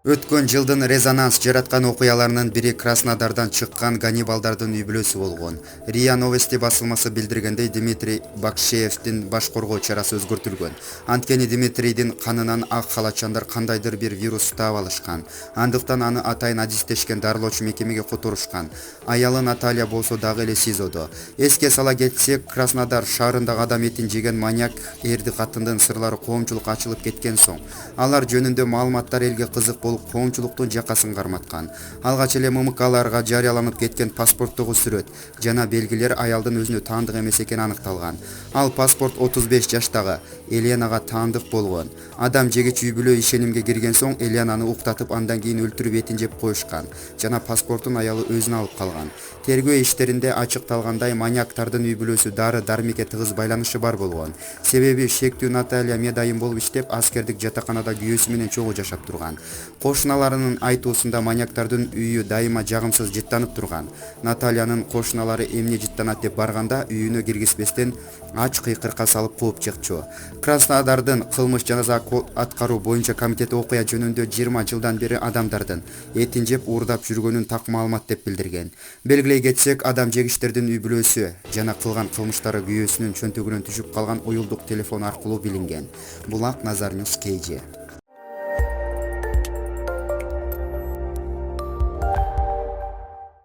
Өткөн жылдын резонанс жараткан окуяларынын бири Краснодардан чыккан ганнибалдардын үй-бүлөсү болгон. РИА Новости басылмасы билдиргендей, Дмитрий Бакшеевдин баш коргоо чарасы өзгөртүлгөн. Анткени Дмитрийдин канынан ак халачандар кандайдыр бир вирус таап алышкан. Андыктан аны атайын адистешкен дарылоочу мекемеге которушкан. Аялы Наталья болсо дагы эле СИЗОдо. Эске сала кетсек, Краснодар шаарындагы адам этин жеген маньяк эрди катындын сырлары коомчулукка ачылып кеткен соң, алар жөнүндө маалыматтар элге кызык болуп, коомчулуктун жакасын карматкан. Алгач эле ММКларга жарыяланып кеткен паспорттогу сүрөт жана белгилер аялдын өзүнө таандык эмес экени аныкталган. Ал паспорт 35 жаштагы Еленага таандык болгон. Адам жегич үй-бүлө ишенимге кирген соң, Еленаны уктатып, андан кийин өлтүрүп этин жеп коюшкан жана паспортун аялы өзүнө алып калган. Тергөө иштеринде ачыкталгандай, маньяктардын үй-бүлөсү дары-дармекке тыгыз байланышы бар болгон. Себеби шектүү Наталья медайым болуп иштеп, аскердик жатаканада күйөөсү менен чогуу жашап турган. Кошуналарынын айтуусунда, маньяктардын үйү дайыма жагымсыз жыттанып турган. Натальянын кошуналары эмне жыттанат деп барганда, үйүнө киргизбестен ач кыйкырыкка салып кууп чыкчу. Краснодардын кылмыш жаза аткаруу боюнча комитети окуя жөнүндө 20 жылдан бери адамдардын этин жеп уурдап жүргөнүн так маалымат деп билдирген. Белгилей кетсек, адам жегичтердин үй-бүлөсү жана кылган кылмыштары күйөөсүнүн чөнтөгүнөн түшүп калган уюлдук телефон аркылуу билинген. Булак Назар Ньюс, KG.